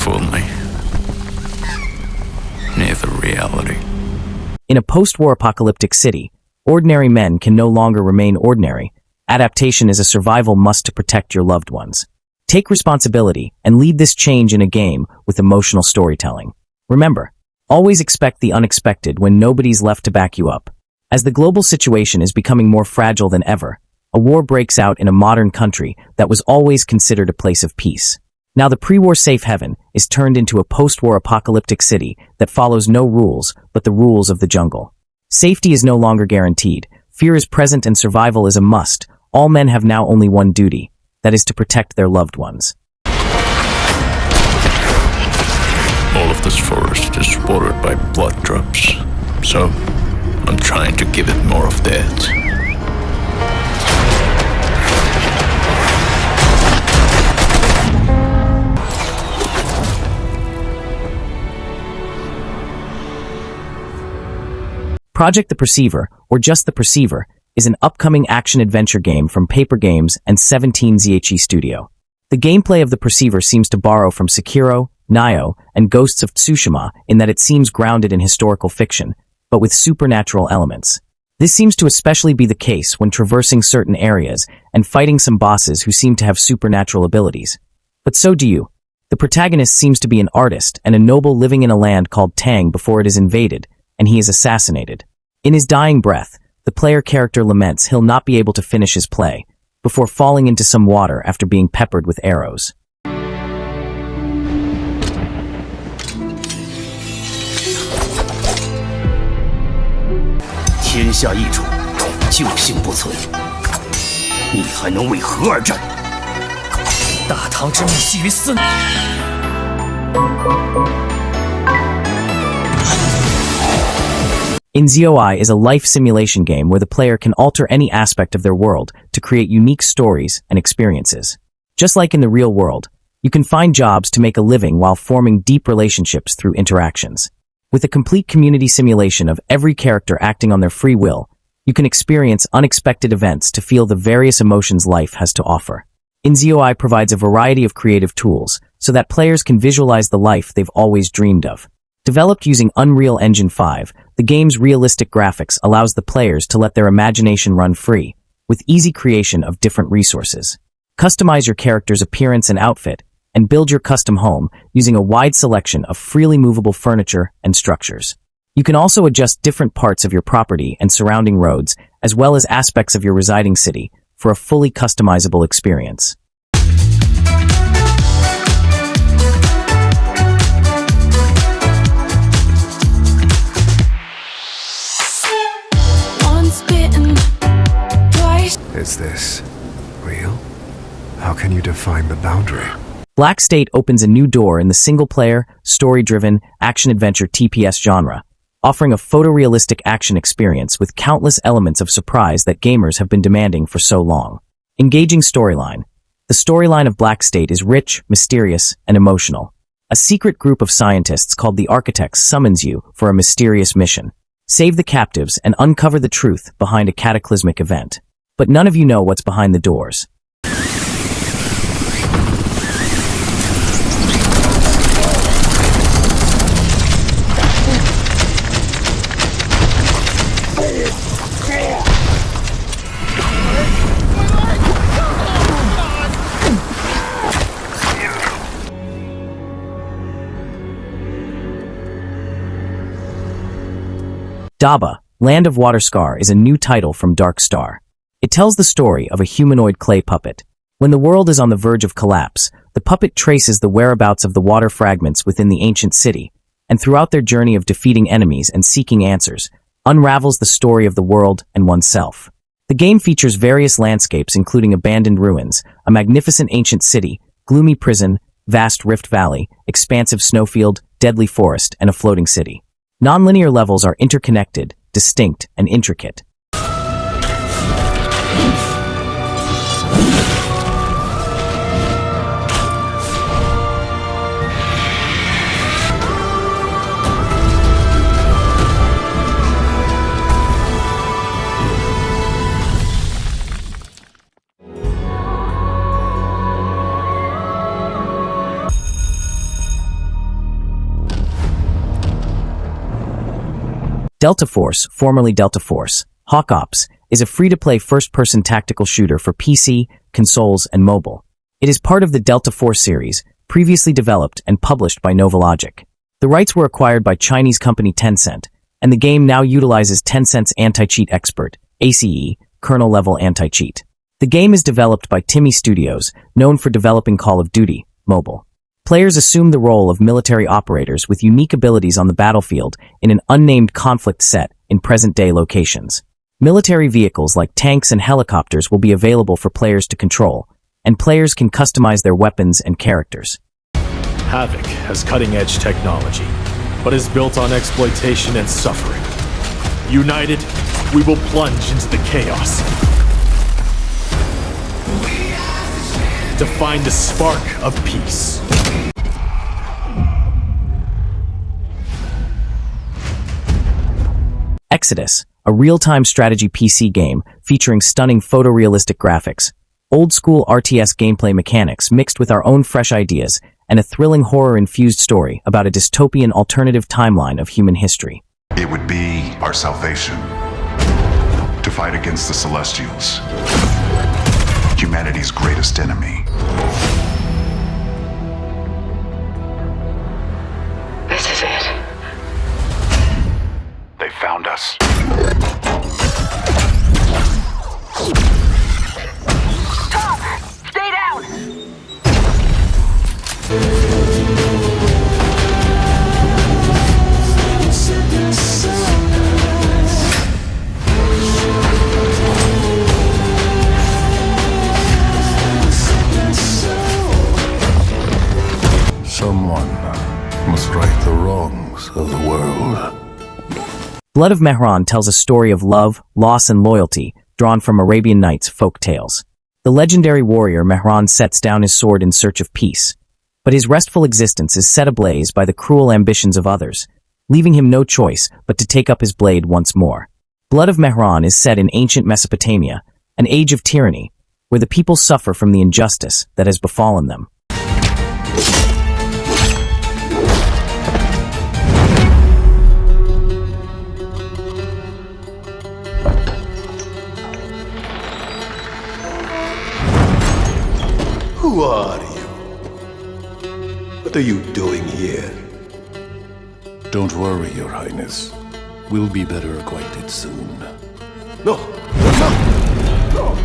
fool me. Neither reality. In a post-war apocalyptic city, ordinary men can no longer remain ordinary. Adaptation is a survival must to protect your loved ones. Take responsibility and lead this change in a game with emotional storytelling. Remember, always expect the unexpected when nobody's left to back you up. As the global situation is becoming more fragile than ever, a war breaks out in a modern country that was always considered a place of peace. Now the pre-war safe haven is turned into a post-war apocalyptic city that follows no rules but the rules of the jungle. Safety is no longer guaranteed. Fear is present and survival is a must. All men have now only one duty, that is to protect their loved ones. All of this forest is watered by blood drops, so I'm trying to give it more of that. Project the Perceiver, or just the Perceiver, is an upcoming action-adventure game from Paper Games and 17ZHE Studio. The gameplay of the Perceiver seems to borrow from Sekiro, Nioh, and Ghosts of Tsushima in that it seems grounded in historical fiction, but with supernatural elements. This seems to especially be the case when traversing certain areas and fighting some bosses who seem to have supernatural abilities. But so do you. The protagonist seems to be an artist and a noble living in a land called Tang before it is invaded, and he is assassinated. In his dying breath, the player character laments he'll not be able to finish his play, before falling into some water after being peppered with arrows. 天下易主，救星不存。你还能为何而战？大唐之命系于斯。 INZOI is a life simulation game where the player can alter any aspect of their world to create unique stories and experiences. Just like in the real world, you can find jobs to make a living while forming deep relationships through interactions. With a complete community simulation of every character acting on their free will, you can experience unexpected events to feel the various emotions life has to offer. INZOI provides a variety of creative tools so that players can visualize the life they've always dreamed of. Developed using Unreal Engine 5, the game's realistic graphics allows the players to let their imagination run free, with easy creation of different resources. Customize your character's appearance and outfit, and build your custom home using a wide selection of freely movable furniture and structures. You can also adjust different parts of your property and surrounding roads, as well as aspects of your residing city, for a fully customizable experience. Is this real? How can you define the boundary? Black State opens a new door in the single-player, story-driven, action-adventure TPS genre, offering a photorealistic action experience with countless elements of surprise that gamers have been demanding for so long. Engaging storyline. The storyline of Black State is rich, mysterious, and emotional. A secret group of scientists called the Architects summons you for a mysterious mission. Save the captives and uncover the truth behind a cataclysmic event. But none of you know what's behind the doors. Daba, Land of Water Scar is a new title from Dark Star. It tells the story of a humanoid clay puppet. When the world is on the verge of collapse, the puppet traces the whereabouts of the water fragments within the ancient city, and throughout their journey of defeating enemies and seeking answers, unravels the story of the world and oneself. The game features various landscapes including abandoned ruins, a magnificent ancient city, gloomy prison, vast rift valley, expansive snowfield, deadly forest, and a floating city. Non-linear levels are interconnected, distinct, and intricate. Delta Force, formerly Delta Force, Hawk Ops, is a free-to-play first-person tactical shooter for PC, consoles, and mobile. It is part of the Delta Force series, previously developed and published by Novalogic. The rights were acquired by Chinese company Tencent, and the game now utilizes Tencent's anti-cheat expert, ACE, kernel-level anti-cheat. The game is developed by Timmy Studios, known for developing Call of Duty Mobile. Players assume the role of military operators with unique abilities on the battlefield in an unnamed conflict set in present-day locations. Military vehicles like tanks and helicopters will be available for players to control, and players can customize their weapons and characters. Havoc has cutting-edge technology, but is built on exploitation and suffering. United, we will plunge into the chaos to find the spark of peace. Exodus, a real-time strategy PC game featuring stunning photorealistic graphics, old-school RTS gameplay mechanics mixed with our own fresh ideas, and a thrilling horror-infused story about a dystopian alternative timeline of human history. It would be our salvation to fight against the Celestials, humanity's greatest enemy. This is it. They found us. Stop! Stay down! Someone must right the wrongs of the world. Blood of Mehran tells a story of love, loss, and loyalty drawn from Arabian Nights folk tales. The legendary warrior Mehran sets down his sword in search of peace, but his restful existence is set ablaze by the cruel ambitions of others, leaving him no choice but to take up his blade once more. Blood of Mehran is set in ancient Mesopotamia, an age of tyranny, where the people suffer from the injustice that has befallen them. Who are you? What are you doing here? Don't worry, Your Highness. We'll be better acquainted soon. No! No!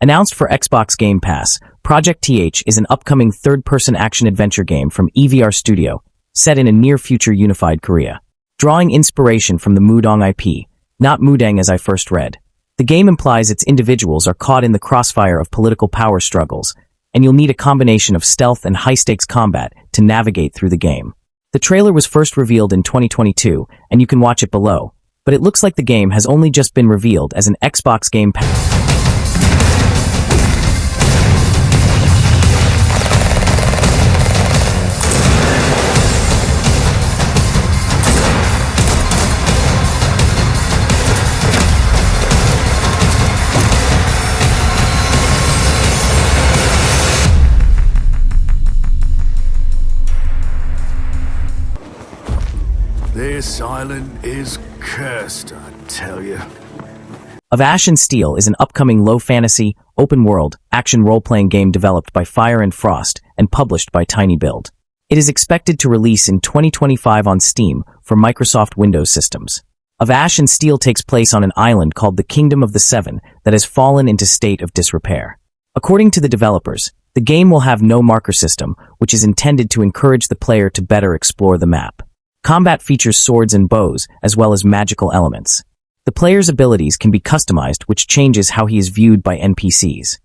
Announced for Xbox Game Pass, Project TH is an upcoming third-person action-adventure game from EVR Studio, set in a near-future unified Korea. Drawing inspiration from the Mudong IP, not Mudang as I first read, the game implies its individuals are caught in the crossfire of political power struggles, and you'll need a combination of stealth and high-stakes combat to navigate through the game. The trailer was first revealed in 2022, and you can watch it below, but it looks like the game has only just been revealed as an Xbox Game Pass. This island is cursed, I tell you. Of Ash and Steel is an upcoming low-fantasy, open-world, action role-playing game developed by Fire and Frost and published by Tiny Build. It is expected to release in 2025 on Steam for Microsoft Windows systems. Of Ash and Steel takes place on an island called the Kingdom of the Seven that has fallen into state of disrepair. According to the developers, the game will have no marker system, which is intended to encourage the player to better explore the map. Combat features swords and bows, as well as magical elements. The player's abilities can be customized, which changes how he is viewed by NPCs.